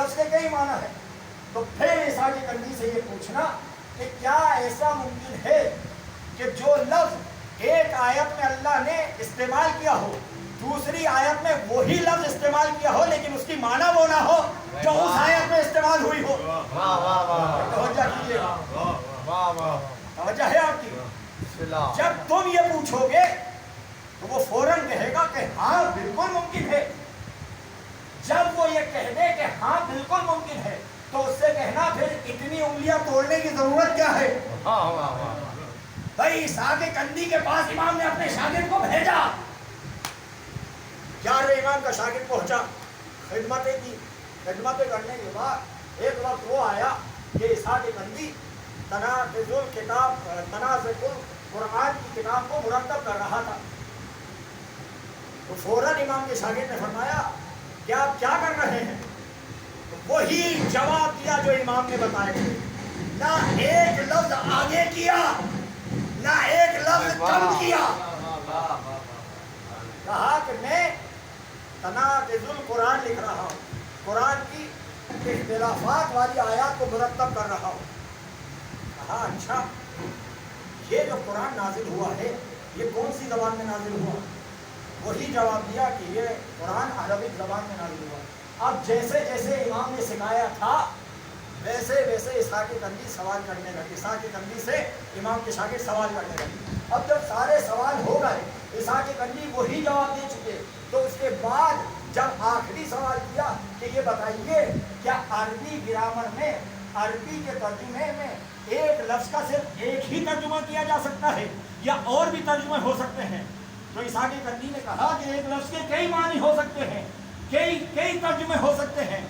لفظ کے کئی معنی ہے. تو پھر عیسیٰ کی کندھی سے یہ پوچھنا کہ کیا ایسا ممکن ہے کہ جو لفظ ایک آیت میں اللہ نے استعمال کیا ہو دوسری آیت میں وہی لفظ استعمال کیا ہو لیکن اس کی معنی وہ نہ ہو جو اس آیت میں استعمال ہوئی ہو. توجہ کیجیے گا, توجہ ہے آپ کی. جب تم یہ پوچھو گے تو وہ فوراً کہے گا کہ ہاں بالکل ممکن ہے. جب وہ یہ کہہ دے کہ ہاں بالکل ممکن ہے تو اس سے کہنا پھر اتنی انگلیاں توڑنے کی ضرورت کیا ہے. بھائی عیسیٰ کے کندھی کے پاس امام نے اپنے شاگرد کو بھیجا. 11ویں امام کا شاگرد پہنچا, خدمتیں کی. خدمتیں کرنے کے بعد ایک وقت وہ آیا کہ عیسیٰ کے کندھی تنازع القرآن کی کتاب کو مرتب کر رہا تھا. تو فوراً امام کے شاگرد نے فرمایا کہ آپ کیا کر رہے ہیں؟ وہی جواب دیا جو امام نے بتایا تھے. نہ ایک لفظ آگے کیا نہ ایک لفظ کم کیا. کہا کہ میں تنازع القرآن لکھ رہا ہوں, قرآن کی اختلافات والی آیات کو مرتب کر رہا ہوں. کہا اچھا یہ جو قرآن نازل ہوا ہے یہ کون سی زبان میں نازل ہوا؟ وہی جواب دیا کہ یہ قرآن عربک زبان میں نازل ہوا. اب جیسے جیسے امام نے سکھایا تھا ویسے ویسے عیسیٰ کی کندھی سوال کرنے لگی. عیسیٰ کی کندھی سے امام کے شاگرد سوال کرنے لگے. اب جب سارے سوال ہو گئے عیسیٰ کی کندھی وہی جواب دے چکے تو اس کے بعد جب آخری سوال کیا کہ یہ بتائیے کیا عربی گرامر میں عربی کے ترجمے میں ایک لفظ کا صرف ایک ہی ترجمہ کیا جا سکتا ہے یا اور بھی ترجمے ہو سکتے ہیں؟ تو عیسیٰ کی کندھی نے کہا کہ ایک لفظ کے کئی معنی ہو سکتے ہیں, کئی ترجمے ہو سکتے ہیں.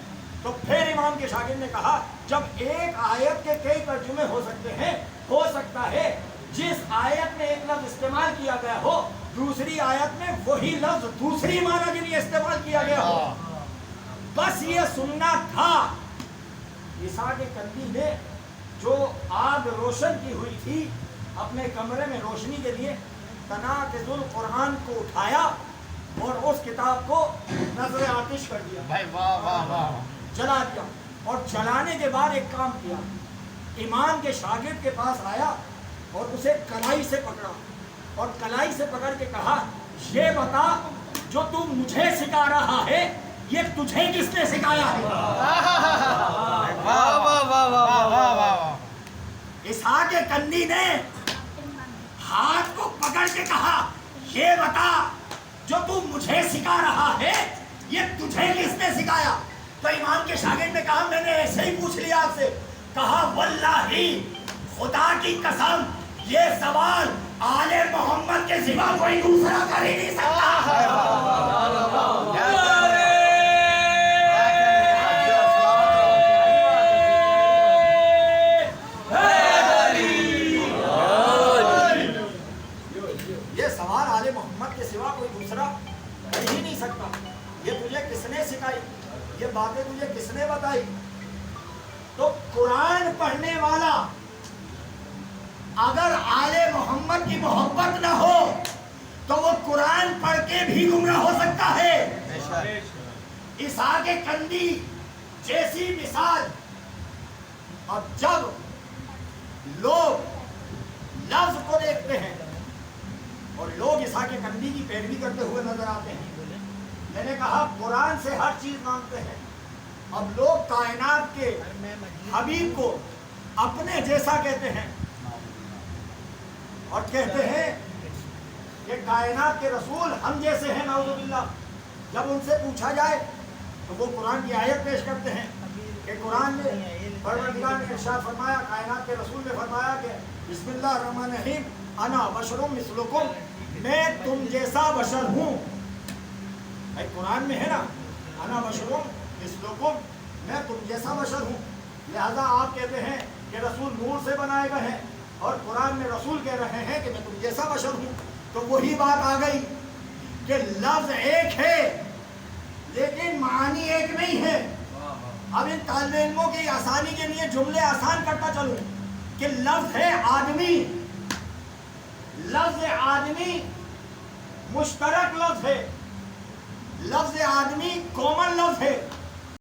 تو پھر امام کے شاگرد نے کہا جب ایک آیت کے کئی ترجمے ہو سکتے ہیں ہو سکتا ہے جس آیت میں ایک لفظ استعمال کیا گیا ہو دوسری آیت میں وہی لفظ دوسری معنی کے لیے استعمال کیا گیا ہو. بس یہ سننا تھا. عیسیٰ کے کندھی نے جو آگ روشن کی ہوئی تھی اپنے کمرے میں روشنی کے لیے تنازع القرآن کو اٹھایا اور اس کتاب کو نظر آتش کر دیا, جلا دیا. اور جلانے کے بعد ایک کام کیا, امام کے شاگرد کے پاس آیا اور اسے کلائی سے پکڑا اور کلائی سے پکڑ کے کہا یہ بتا جو تم مجھے سکھا رہا ہے یہ تجھے کس نے سکھایا ہے؟ عیسیٰ کے کندھی نے ہاتھ کو پکڑ کے کہا یہ بتا جو تم مجھے سکھا رہا ہے یہ تجھے کس نے سکھایا؟ تو امام کے شاگرد نے کہا میں نے ایسے ہی پوچھ لیا آپ سے. کہا واللہ خدا کی قسم یہ سوال آل محمد کے سوا کوئی دوسرا کر ہی نہیں سکتا. یہ سوال آل محمد کے سوا کوئی دوسرا کر ہی نہیں سکتا. یہ تجھے کس نے سکھائی؟ یہ باتیں تجھے کس نے بتائی؟ تو قرآن پڑھنے والا اگر آل محمد کی محبت نہ ہو تو وہ قرآن پڑھ کے بھی گمراہ ہو سکتا ہے. عیسیٰ کے کندھی جیسی مثال. اب جب لوگ لفظ کو دیکھتے ہیں اور لوگ عیسیٰ کے کندھی کی پیروی کرتے ہوئے نظر آتے ہیں, میں نے کہا قرآن سے ہر چیز مانگتے ہیں. اب لوگ کائنات کے حبیب کو اپنے جیسا کہتے ہیں اور کہتے ہیں کہ کائنات کے رسول ہم جیسے ہیں نعوذ باللہ. جب ان سے پوچھا جائے تو وہ قرآن کی آیت پیش کرتے ہیں کہ قرآن میں پروردگار نے ارشاد فرمایا, کائنات کے رسول نے فرمایا کہ بسم اللہ الرحمن الرحیم انا بشر مثلکم, میں تم جیسا بشر ہوں. بھائی قرآن میں ہے نا انا بشر مثلکم, میں تم جیسا بشر ہوں. لہذا آپ کہتے ہیں کہ رسول نور سے بنائے گئے ہیں اور قرآن میں رسول کہہ رہے ہیں کہ میں تم جیسا بشر ہوں. تو وہی بات آ گئی کہ لفظ ایک ہے لیکن معنی ایک نہیں ہے. اب ان طالب علموں کی آسانی کے لیے جملے آسان کرتا چلوں کہ لفظ ہے آدمی. لفظ آدمی مشترک لفظ ہے, لفظ آدمی کامن لفظ ہے.